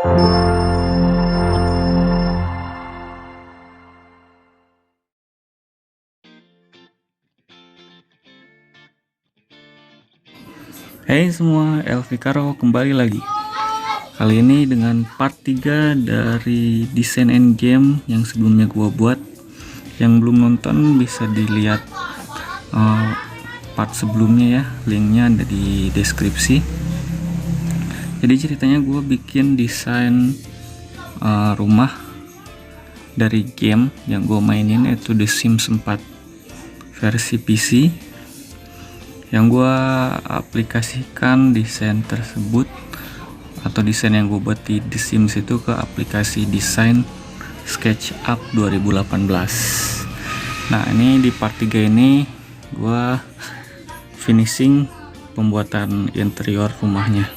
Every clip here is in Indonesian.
Hey semua, Elvi Karo kembali lagi. Kali ini dengan part 3 dari desain endgame yang sebelumnya gua buat. Yang belum nonton bisa dilihat part sebelumnya ya, linknya ada di deskripsi. Jadi ceritanya gua bikin desain rumah dari game yang gua mainin, yaitu The Sims 4 versi PC, yang gue aplikasikan desain tersebut atau desain yang gue buat di The Sims itu ke aplikasi desain SketchUp 2018. Nah, ini di part 3 ini gue finishing pembuatan interior rumahnya.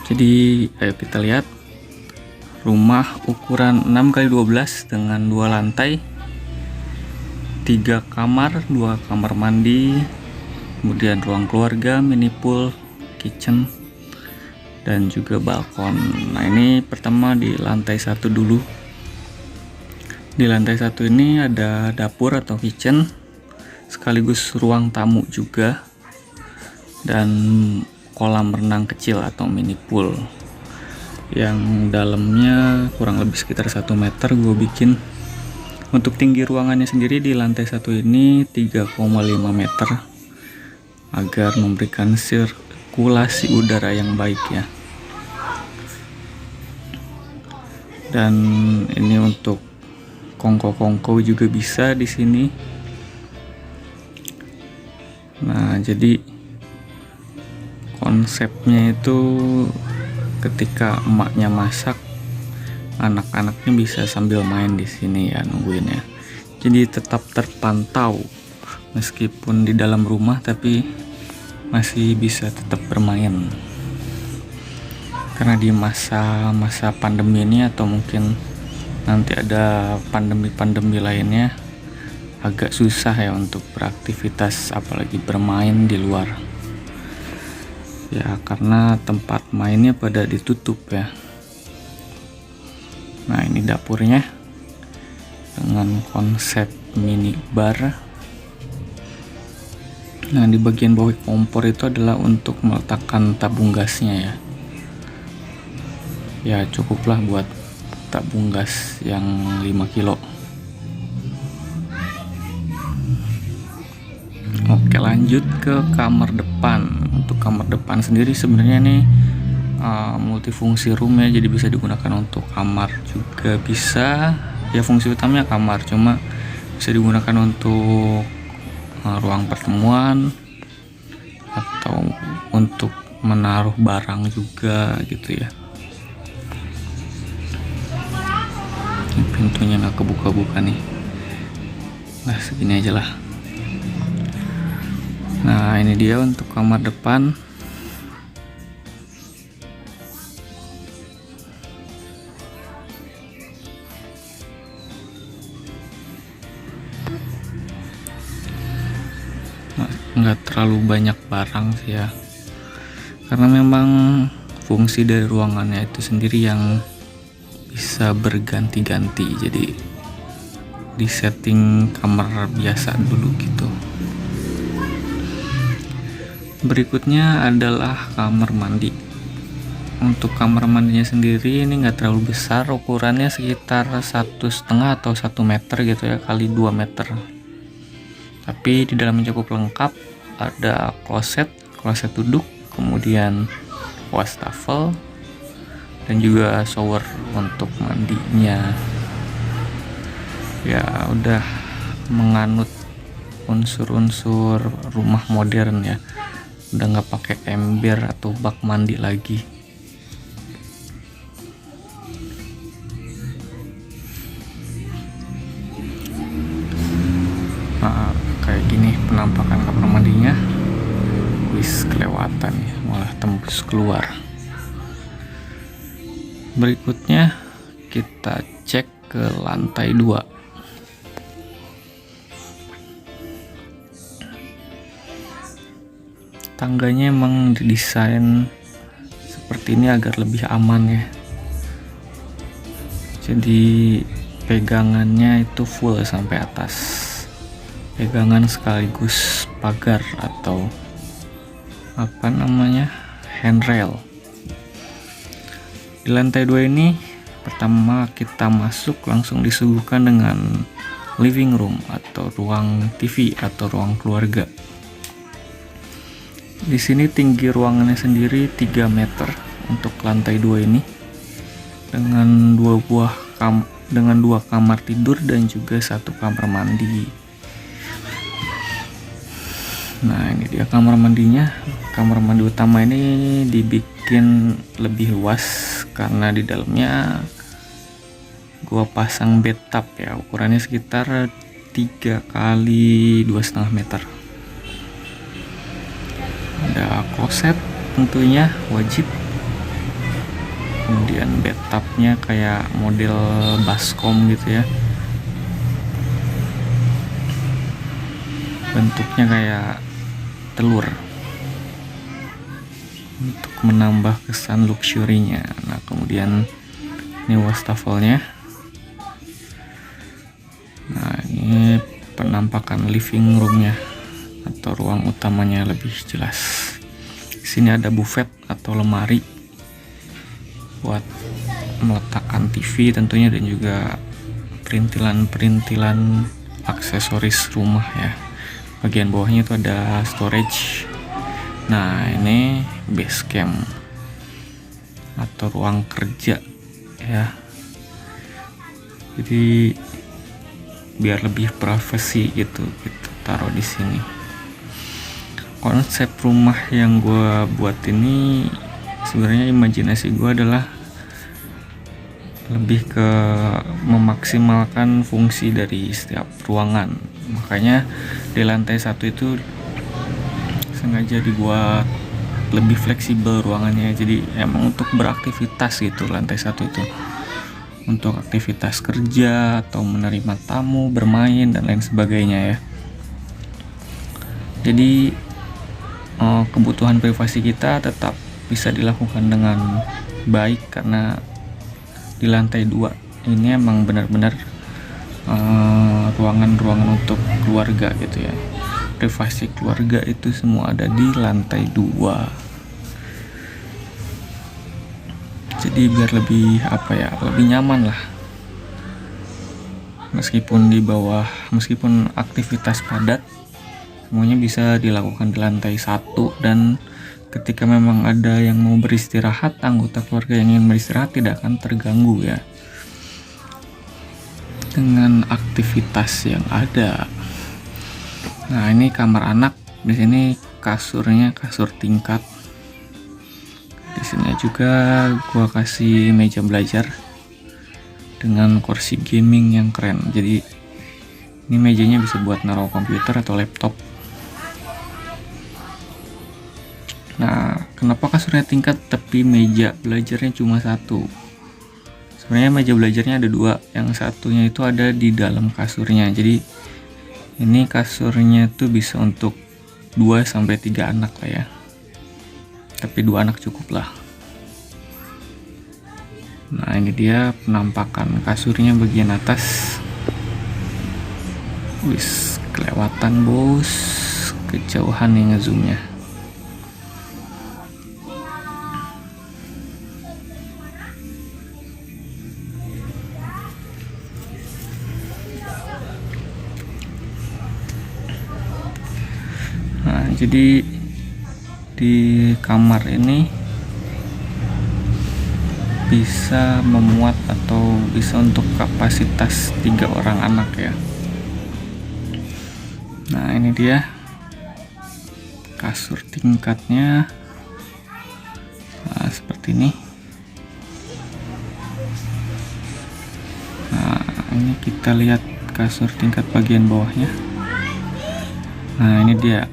Jadi ayo kita lihat rumah ukuran 6x12 dengan 2 lantai, 3 kamar, 2 kamar mandi, kemudian ruang keluarga, mini pool, kitchen, dan juga balkon. Nah, ini pertama di lantai 1 dulu. Di lantai 1 ini ada dapur atau kitchen, sekaligus ruang tamu juga, dan kolam renang kecil atau mini pool yang dalamnya kurang lebih sekitar 1 meter gue bikin. Untuk tinggi ruangannya sendiri di lantai 1 ini 3,5 meter agar memberikan sirkulasi udara yang baik ya. Dan ini untuk kongko-kongko juga bisa di sini. Nah, jadi konsepnya itu ketika emaknya masak, anak-anaknya bisa sambil main di sini ya, nungguin ya. Jadi tetap terpantau meskipun di dalam rumah, tapi masih bisa tetap bermain. Karena di masa pandemi ini, atau mungkin nanti ada pandemi-pandemi lainnya, agak susah ya untuk beraktivitas, apalagi bermain di luar. Ya karena tempat mainnya pada ditutup ya. Nah, ini dapurnya dengan konsep mini bar. Nah, di bagian bawah kompor itu adalah untuk meletakkan tabung gasnya ya. Ya cukuplah buat tabung gas yang 5 kilo. Oke, lanjut ke kamar depan. Untuk kamar depan sendiri sebenarnya nih multifungsi room ya, jadi bisa digunakan untuk kamar juga bisa ya, fungsi utamanya kamar, cuma bisa digunakan untuk ruang pertemuan atau untuk menaruh barang juga gitu ya. Ini pintunya nggak kebuka-buka nih. Nah, segini aja lah. Nah, ini dia untuk kamar depan. Nggak terlalu banyak barang sih ya, karena memang fungsi dari ruangannya itu sendiri yang bisa berganti-ganti, jadi di setting kamar biasa dulu gitu. Berikutnya adalah kamar mandi. Untuk kamar mandinya sendiri ini nggak terlalu besar, ukurannya sekitar 1,5 atau 1 meter gitu ya, kali 2 meter. Tapi di dalamnya cukup lengkap, ada kloset duduk, kemudian wastafel, dan juga shower untuk mandinya. Ya udah menganut unsur-unsur rumah modern ya, udah nggak pakai ember atau bak mandi lagi. Nah, kayak gini penampakan kamar mandinya. Wis kelewatan ya, malah tembus keluar. Berikutnya kita cek ke lantai 2. Tangganya emang didesain seperti ini agar lebih aman ya. Jadi pegangannya itu full sampai atas, pegangan sekaligus pagar atau apa namanya, handrail. Di lantai 2 ini pertama kita masuk langsung disuguhkan dengan living room atau ruang TV atau ruang keluarga. Di sini tinggi ruangannya sendiri 3 meter untuk lantai 2 ini, dengan dua kamar tidur dan juga 1 kamar mandi. Nah, ini dia kamar mandinya. Kamar mandi utama ini dibikin lebih luas karena di dalamnya gua pasang bathtub ya, ukurannya sekitar 3 kali 2,5 meter. Ada kloset tentunya wajib, kemudian bathtubnya kayak model baskom gitu ya, bentuknya kayak telur untuk menambah kesan luxury-nya. Nah, kemudian ini wastafelnya. Nah, ini penampakan living room-nya atau ruang utamanya lebih jelas. Di sini ada buffet atau lemari buat meletakkan TV tentunya, dan juga perintilan aksesoris rumah ya. Bagian bawahnya itu ada storage. Nah, ini base camp atau ruang kerja ya. Jadi biar lebih privasi gitu, kita taruh di sini. Konsep rumah yang gue buat ini sebenarnya imajinasi gue adalah lebih ke memaksimalkan fungsi dari setiap ruangan. Makanya di lantai 1 itu sengaja dibuat lebih fleksibel ruangannya. Jadi emang untuk beraktivitas gitu, lantai 1 itu untuk aktivitas kerja atau menerima tamu, bermain dan lain sebagainya ya. Jadi kebutuhan privasi kita tetap bisa dilakukan dengan baik, karena di lantai 2 ini emang benar-benar ruangan-ruangan untuk keluarga gitu ya. Privasi keluarga itu semua ada di lantai 2. Jadi biar lebih lebih nyaman lah. Meskipun aktivitas padat, semuanya bisa dilakukan di lantai 1, dan ketika memang ada yang mau beristirahat, anggota keluarga yang ingin beristirahat tidak akan terganggu ya dengan aktivitas yang ada. Nah, ini kamar anak. Di sini kasurnya kasur tingkat. Di sini juga gua kasih meja belajar dengan kursi gaming yang keren. Jadi ini mejanya bisa buat naruh komputer atau laptop. Nah, kenapa kasurnya tingkat tapi meja belajarnya cuma 1? Sebenarnya meja belajarnya ada 2, yang satunya itu ada di dalam kasurnya. Jadi ini kasurnya tuh bisa untuk 2-3 anak lah ya. Tapi 2 anak cukup lah. Nah, ini dia penampakan kasurnya bagian atas. Wis, kelewatan bos, kejauhan nih ngezoomnya. Nah, jadi di kamar ini bisa memuat atau bisa untuk kapasitas 3 orang anak ya. Nah, ini dia kasur tingkatnya. Nah, seperti ini. Nah, ini kita lihat kasur tingkat bagian bawahnya. Nah, ini dia.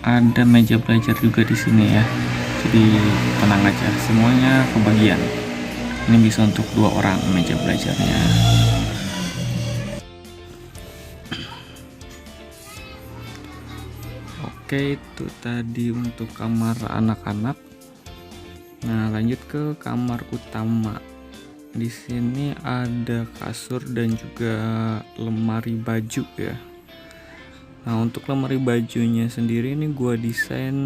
Ada meja belajar juga di sini ya. Jadi tenang aja, semuanya kebagian. Ini bisa untuk 2 orang meja belajarnya. Oke, itu tadi untuk kamar anak-anak. Nah, lanjut ke kamar utama. Di sini ada kasur dan juga lemari baju ya. Nah, untuk lemari bajunya sendiri ini gua desain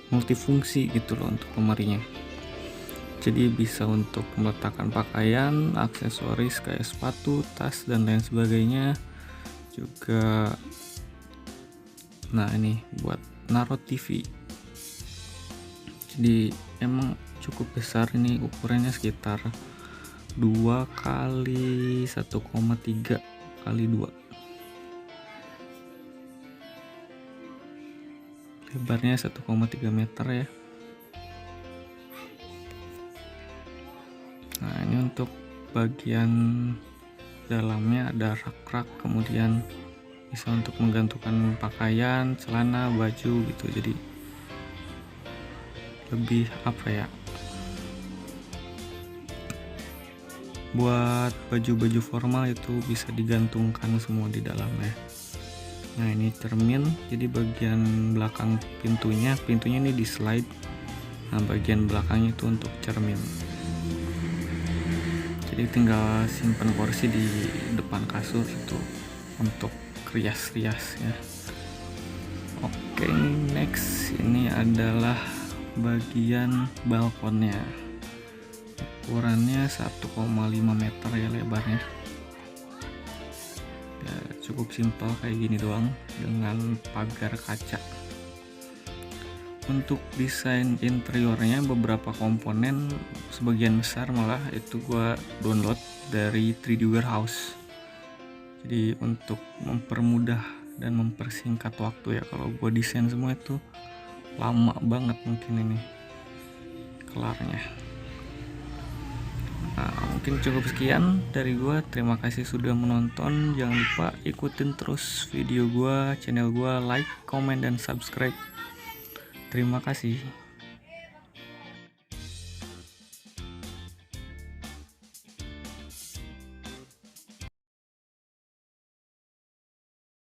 multifungsi gitu loh untuk lemarinya. Jadi bisa untuk meletakkan pakaian, aksesoris kayak sepatu, tas dan lain sebagainya. Juga nah ini buat naruh TV. Jadi emang cukup besar, ini ukurannya sekitar 2 kali 1,3 kali 2, lebarnya 1,3 meter ya. Nah, ini untuk bagian dalamnya ada rak-rak, kemudian bisa untuk menggantungkan pakaian, celana, baju gitu. Jadi lebih buat baju-baju formal itu bisa digantungkan semua di dalamnya. Nah, ini cermin, jadi bagian belakang pintunya ini di slide. Nah, bagian belakangnya itu untuk cermin, jadi tinggal simpan kursi di depan kasur itu untuk rias-rias ya. Oke, next ini adalah bagian balkonnya. Ukurannya 1,5 meter ya lebarnya. Ya, cukup simpel kayak gini doang dengan pagar kaca. Untuk desain interiornya beberapa komponen, sebagian besar malah itu gua download dari 3D Warehouse. Jadi untuk mempermudah dan mempersingkat waktu ya, kalau gua desain semua itu lama banget mungkin ini kelarnya. Nah, mungkin cukup sekian dari gua. Terima kasih sudah menonton. Jangan lupa ikutin terus video gua, channel gua, like, comment, dan subscribe. Terima kasih.